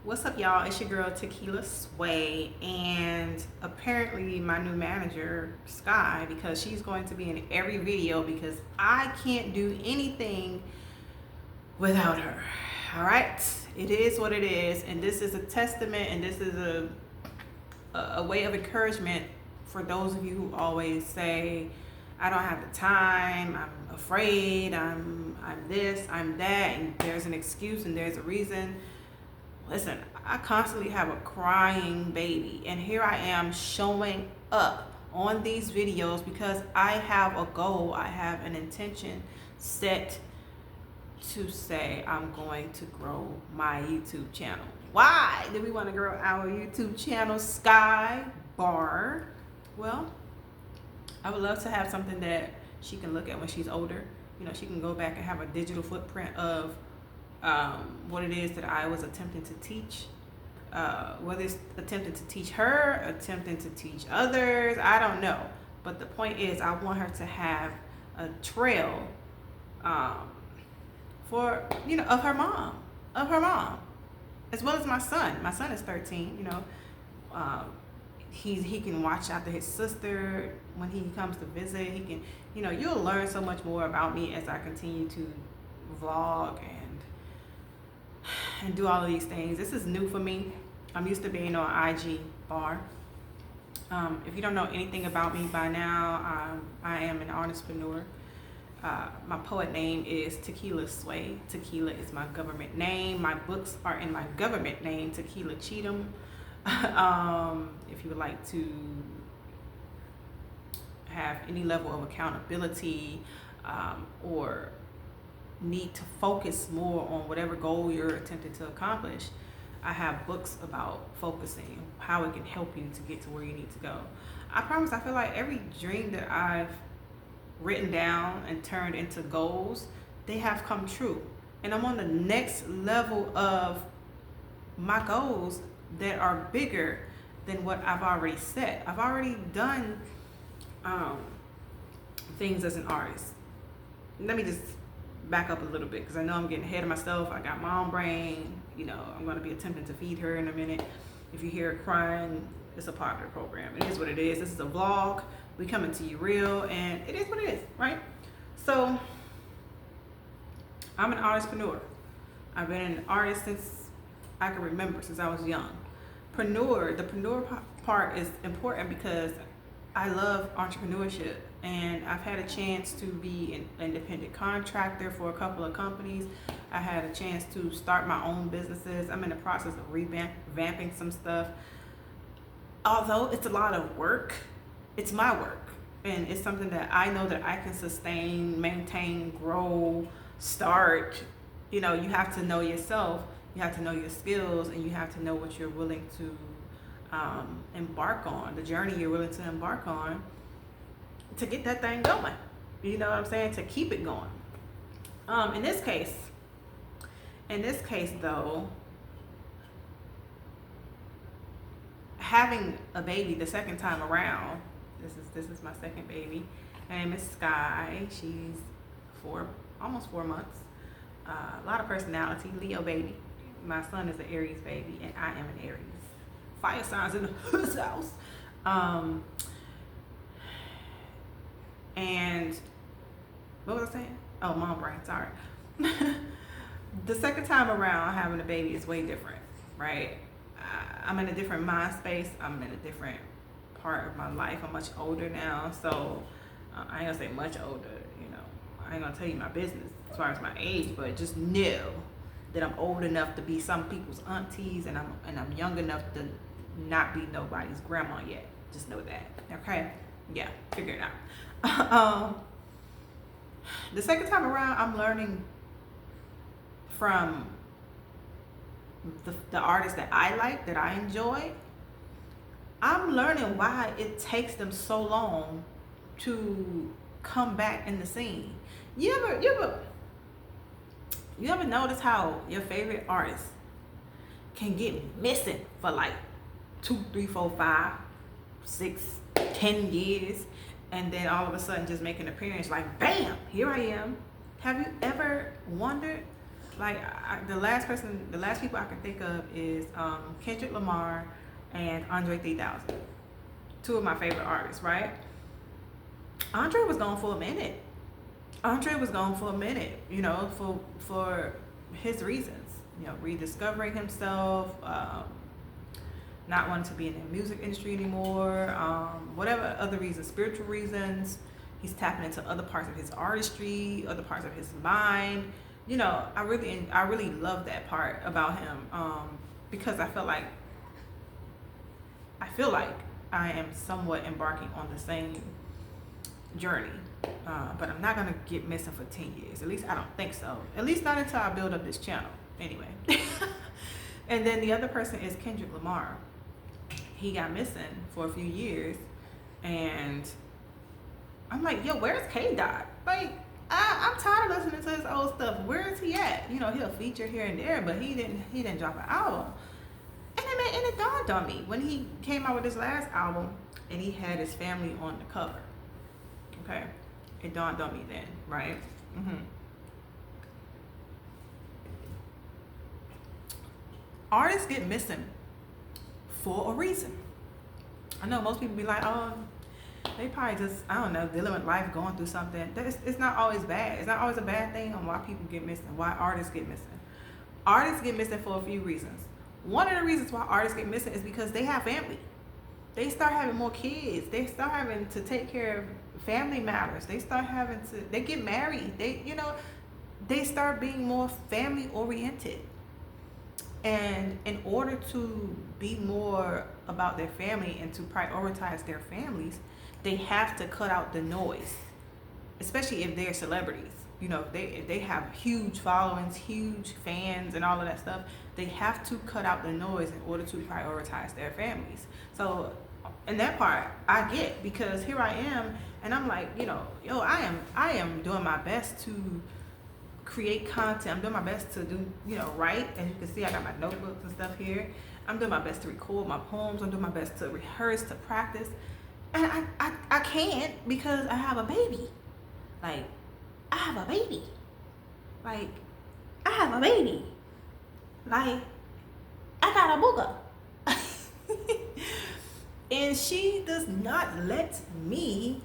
What's up, y'all? It's your girl Tequila Sway, and apparently my new manager Sky, because she's going to be in every video because I can't do anything without her. All right, it is what it is, and this is a testament, and this is a way of encouragement for those of you who always say, "I don't have the time. I'm afraid. I'm this. I'm that," and there's an excuse and there's a reason. Listen, I constantly have a crying baby, and here I am showing up on these videos because I have a goal, I have an intention set to say I'm going to grow my YouTube channel. Why do we want to grow our YouTube channel, Sky Bar? Well, I would love to have something that she can look at when she's older. You know, she can go back and have a digital footprint of what it is that I was attempting to teach, whether it's attempting to teach her, attempting to teach others, I don't know. But the point is, I want her to have a trail for, you know, of her mom, as well as my son. My son is 13, you know. He can watch after his sister when he comes to visit. He can, you know, you'll learn so much more about me as I continue to vlog and do all of these things. This is new for me. I'm used to being on IG bar. If you don't know anything about me by now, I am an artistpreneur. My poet name is Tequila Sway. Tequila is my government name. My books are in my government name, Tequila Cheatham. If you would like to have any level of accountability or need to focus more on whatever goal you're attempting to accomplish, I have books about focusing, how it can help you to get to where you need to go. I promise, I feel like every dream that I've written down and turned into goals, they have come true. And I'm on the next level of my goals that are bigger than what I've already set. I've already done things as an artist. Let me just back up a little bit because I know I'm getting ahead of myself. I got mom brain. You know, I'm going to be attempting to feed her in a minute. If you hear her crying, it's a part of the program. It is what it is. This is a vlog. We coming to you real, and it is what it is, right? So I'm an artistpreneur. I've been an artist since I can remember, since I was young. The preneur part is important because I love entrepreneurship, and I've had a chance to be an independent contractor for a couple of companies. I had a chance to start my own businesses. I'm in the process of revamping some stuff. Although it's a lot of work, it's my work, and it's something that I know that I can sustain, maintain, grow, start. You know, you have to know yourself, you have to know your skills, and you have to know what you're willing to embark on, the journey you're willing to embark on to get that thing going. You know what I'm saying? To keep it going. In this case though, having a baby the second time around, this is my second baby. Her name is Sky. She's almost 4 months. A lot of personality, Leo baby. My son is an Aries baby, and I am an Aries. Fire signs in the house. And what was I saying? Oh, mom brain, sorry. The second time around having a baby is way different, right? I'm in a different mind space. I'm in a different part of my life. I'm much older now, so I ain't gonna say much older, you know. I ain't gonna tell you my business as far as my age, but just know that I'm old enough to be some people's aunties, and I'm young enough to not be nobody's grandma yet. Just know that, okay? Yeah, figure it out. The second time around, I'm learning from the artists that I like, that I enjoy. I'm learning why it takes them so long to come back in the scene. You ever notice how your favorite artist can get missing for like 2, 3, 4, 5, 6, 10 years, and then all of a sudden just make an appearance like bam, here I am? Have you ever wondered Like the last people I can think of is Kendrick Lamar and Andre 3000. Two of my favorite artists, right? Andre was gone for a minute. You know, for his reasons. You know, rediscovering himself, not wanting to be in the music industry anymore, whatever other reasons, spiritual reasons. He's tapping into other parts of his artistry, other parts of his mind. You know, I really love that part about him, because I feel like I am somewhat embarking on the same journey, but I'm not gonna get missing for 10 years. At least I don't think so. At least not until I build up this channel. Anyway. And then the other person is Kendrick Lamar. He got missing for a few years, and I'm like, yo, where's K-Dot? Like, I'm tired of listening to his old stuff. Where is he at? You know, he'll feature here and there, but he didn't drop an album. And it dawned on me when he came out with his last album, and he had his family on the cover. Okay, it dawned on me then, right? Artists get missing for a reason. I know most people be like, oh, they probably just, I don't know, dealing with life, going through something. It's not always bad. It's not always a bad thing on why people get missing, why artists get missing. Artists get missing for a few reasons. One of the reasons why artists get missing is because they have family. They start having more kids. They start having to take care of family matters. They get married. They start being more family oriented. And in order to be more about their family and to prioritize their families, they have to cut out the noise, especially if they're celebrities. You know, if they have huge followings, huge fans, and all of that stuff, they have to cut out the noise in order to prioritize their families. So, in that part, I get, because here I am, and I'm like, you know, yo, I am doing my best to create content. I'm doing my best to do, you know, write. As you can see, I got my notebooks and stuff here. I'm doing my best to record my poems. I'm doing my best to rehearse, to practice, and I can't because I have a baby. Like, I have a baby. Like, I have a baby. Like, I got a booger. And she does not let me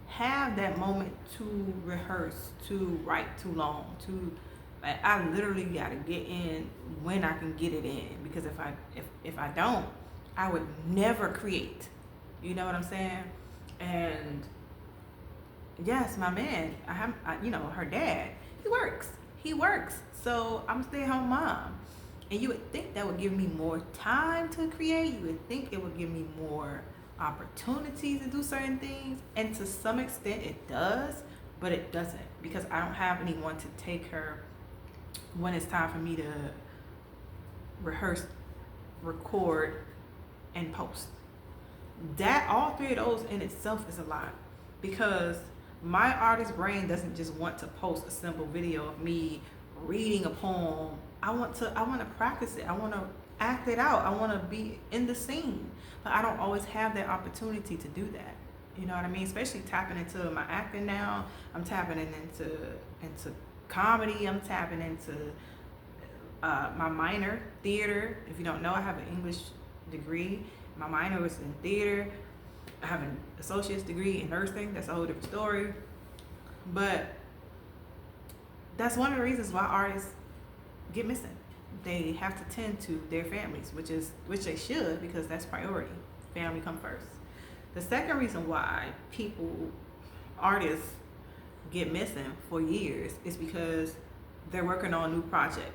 have that moment to rehearse, to write too long, like, I literally gotta get in when I can get it in, because if I don't, I would never create. You know what I'm saying? And yes, my man, you know, her dad, he works. So I'm a stay-at-home mom. And you would think that would give me more time to create. You would think it would give me more opportunities to do certain things. And to some extent it does, but it doesn't, because I don't have anyone to take her when it's time for me to rehearse, record, and post. That, all three of those in itself is a lot, because my artist brain doesn't just want to post a simple video of me reading a poem. I want to practice it. I want to act it out. I want to be in the scene, but I don't always have that opportunity to do that. You know what I mean? Especially tapping into my acting now. I'm tapping into comedy. I'm tapping into my minor, theater. If you don't know, I have an English degree. My minor was in theater. I have an associate's degree in nursing. That's a whole different story. But that's one of the reasons why artists get missing. They have to tend to their families, which they should, because that's priority. Family come first. The second reason why artists get missing for years is because they're working on a new project.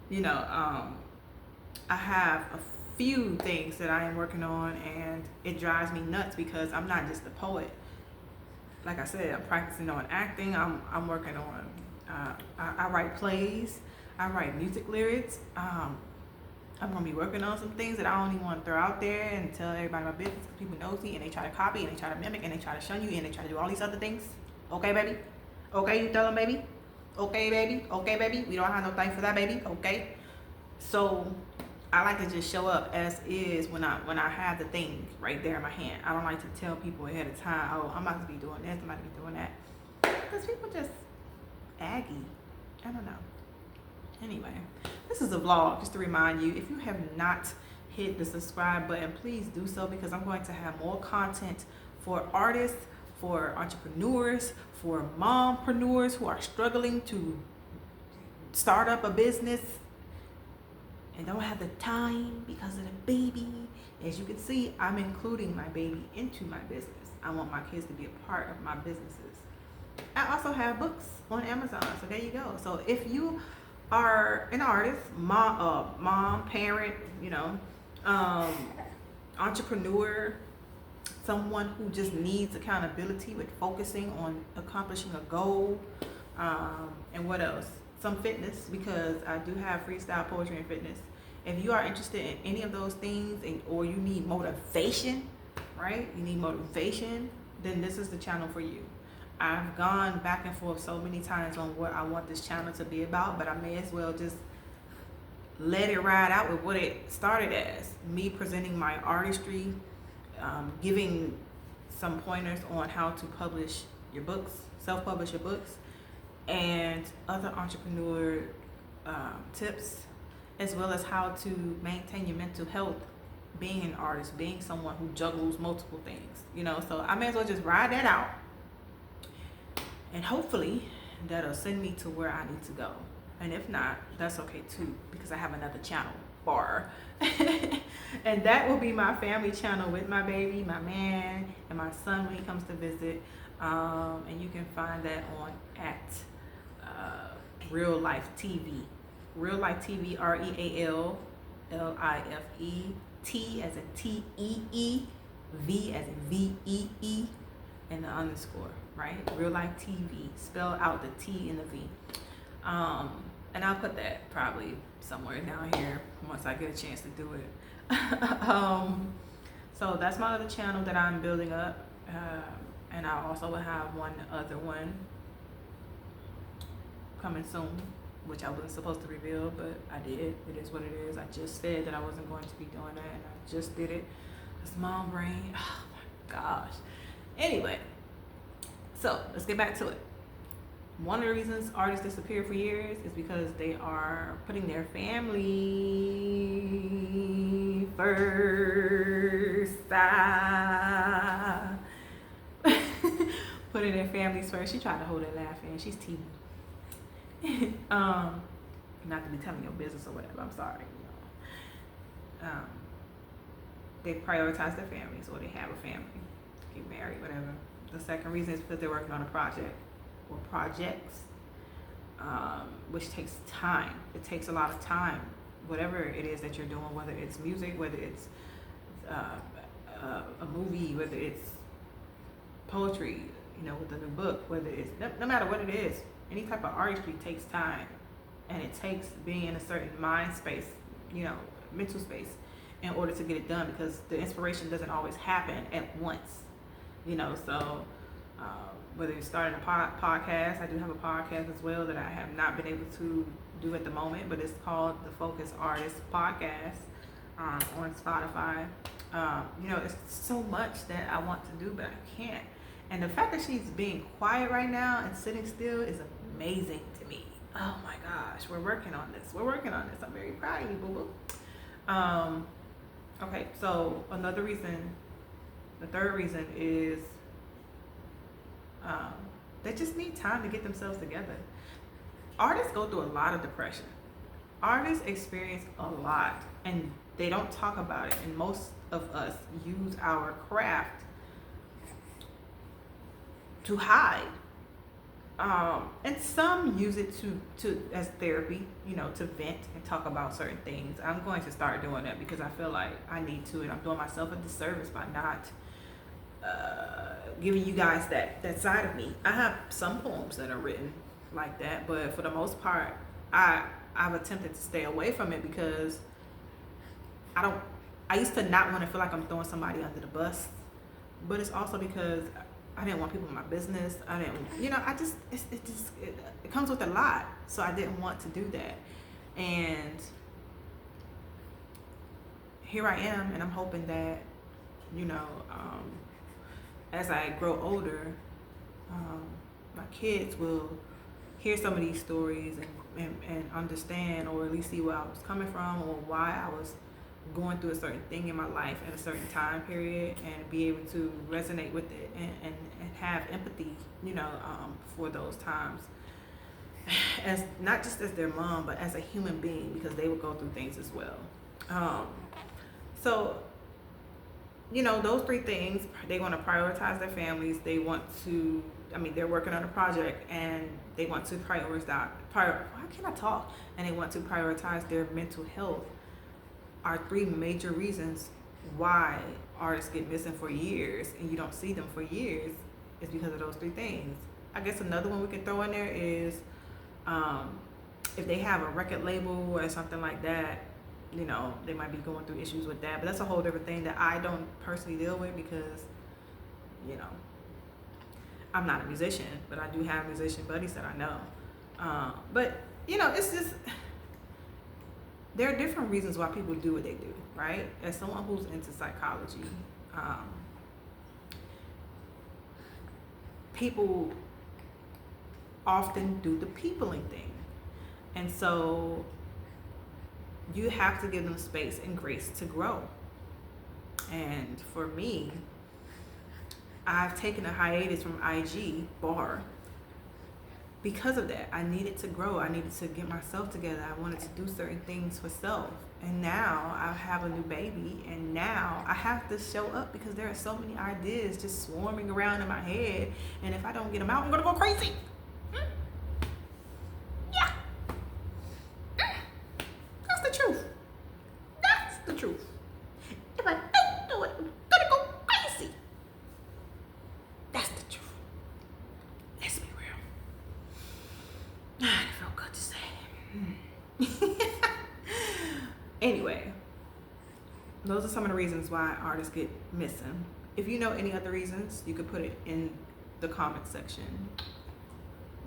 You know, I have a few things that I am working on, and it drives me nuts because I'm not just a poet. Like I said, I'm practicing on acting. I'm working on, I write plays. I write music lyrics. I'm gonna be working on some things that I don't even want to throw out there and tell everybody my business. People nosy and they try to copy and they try to mimic and they try to shun you and they try to do all these other things. Okay, baby? Okay, you tell them, baby? Okay, baby? Okay, baby? We don't have no time for that, baby? Okay? So I like to just show up as is when I have the thing right there in my hand. I don't like to tell people ahead of time, oh, I'm about to be doing this, I'm about to be doing that. Because people just aggy. I don't know. Anyway, this is a vlog just to remind you, if you have not hit the subscribe button, please do so, because I'm going to have more content for artists, for entrepreneurs, for mompreneurs who are struggling to start up a business and don't have the time because of the baby. As you can see, I'm including my baby into my business. I want my kids to be a part of my businesses. I also have books on Amazon, so there you go. So if you are an artist, mom, parent, entrepreneur, someone who just needs accountability with focusing on accomplishing a goal, and what else? Some fitness, because I do have freestyle poetry and fitness. If you are interested in any of those things, or you need motivation, right? You need motivation, then this is the channel for you. I've gone back and forth so many times on what I want this channel to be about, but I may as well just let it ride out with what it started as. Me presenting my artistry, giving some pointers on how to publish your books, self-publish your books, and other entrepreneur tips, as well as how to maintain your mental health being an artist, being someone who juggles multiple things, so I may as well just ride that out, and hopefully that'll send me to where I need to go. And if not, that's okay too, because I have another channel bar and that will be my family channel with my baby, my man, and my son when he comes to visit, and you can find that on at Real Life TV. Real Life TV, RealLifeT, T as in TEE, V as in VEE, and the underscore, right? Real Life TV. Spell out the T and the V. And I'll put that probably somewhere down here once I get a chance to do it. So that's my other channel that I'm building up. And I also will have one other one coming soon, which I wasn't supposed to reveal, but I did. It is what it is. I just said that I wasn't going to be doing that, and I just did it. It's mom brain. Oh my gosh. Anyway, so let's get back to it. One of the reasons artists disappear for years is because they are putting their family first. Putting their families first. She tried to hold her laugh in. She's teething. Not to be telling your business or whatever. I'm sorry. They prioritize their families, or they have a family, get married, whatever. The second reason is because they're working on a project or projects, which takes time. It takes a lot of time, whatever it is that you're doing, whether it's music, whether it's a movie, whether it's poetry, with a new book, whether it's, no matter what it is, any type of artistry takes time, and it takes being in a certain mind space, mental space, in order to get it done, because the inspiration doesn't always happen at once, so whether you're starting a podcast, I do have a podcast as well that I have not been able to do at the moment, but it's called the Focus Artist Podcast on Spotify. It's so much that I want to do, but I can't. And the fact that she's being quiet right now and sitting still is amazing to me. Oh my gosh, we're working on this. I'm very proud of you, boo-boo. Okay, so another reason, the third reason is they just need time to get themselves together. Artists go through a lot of depression. Artists experience a lot, and they don't talk about it. And most of us use our craft to hide. And some use it to as therapy, to vent and talk about certain things. I'm going to start doing that because I feel like I need to, and I'm doing myself a disservice by not giving you guys that side of me. I have some poems that are written like that, but for the most part, I've attempted to stay away from it because I used to not want to feel like I'm throwing somebody under the bus, but it's also because I didn't want people in my business. I didn't, it comes with a lot. So I didn't want to do that. And here I am, and I'm hoping that, as I grow older, my kids will hear some of these stories and understand, or at least see where I was coming from, or why I was going through a certain thing in my life at a certain time period, and be able to resonate with it and have empathy, for those times, as not just as their mom, but as a human being, because they would go through things as well. So those three things: they want to prioritize their families, they want to, they're working on a project and they want to and they want to prioritize their mental health, are three major reasons why artists get missing for years and you don't see them for years, is because of those three things. I guess another one we can throw in there is if they have a record label or something like that, they might be going through issues with that. But that's a whole different thing that I don't personally deal with, because, I'm not a musician, but I do have musician buddies that I know. But, it's just, there are different reasons why people do what they do, right? As someone who's into psychology, people often do the peopling thing. And so you have to give them space and grace to grow. And for me, I've taken a hiatus from IG bar because of that. I needed to grow. I needed to get myself together. I wanted to do certain things for self. And now I have a new baby, and now I have to show up because there are so many ideas just swarming around in my head. And if I don't get them out, I'm going to go crazy. Yeah. That's the truth. That's the truth. If I don't do it, I'm going to go crazy. That's the truth. Let's be real. It felt good to say. Anyway, those are some of the reasons why artists get missing. If you know any other reasons, you could put it in the comment section.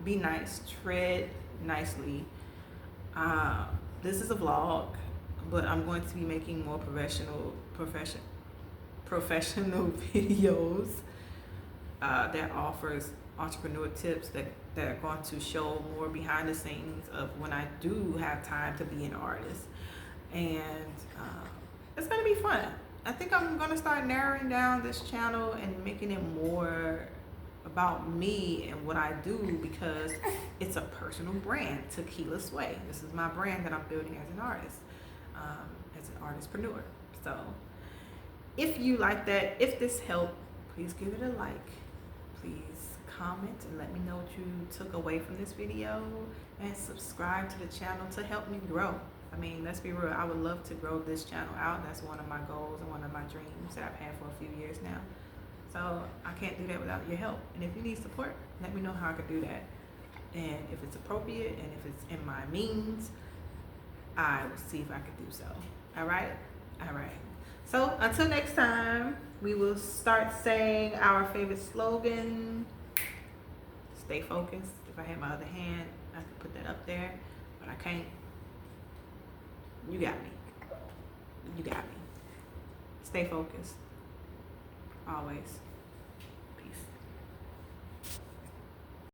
Be nice, tread nicely. This is a vlog, but I'm going to be making more professional videos that offers entrepreneur tips that are going to show more behind the scenes of when I do have time to be an artist. And it's going to be fun. I think I'm going to start narrowing down this channel and making it more about me and what I do, because it's a personal brand, Tequila Sway. This is my brand that I'm building as an artist, as an artistpreneur. So if you like that, if this helped, please give it a like. Please comment and let me know what you took away from this video, and subscribe to the channel to help me grow. Let's be real, I would love to grow this channel out. That's one of my goals and one of my dreams that I've had for a few years now. So I can't do that without your help. And if you need support, let me know how I can do that. And if it's appropriate and if it's in my means, I will see if I can do so. All right? All right. So until next time, we will start saying our favorite slogan. Stay focused. If I had my other hand, I could put that up there, but I can't. You got me. You got me. Stay focused. Always.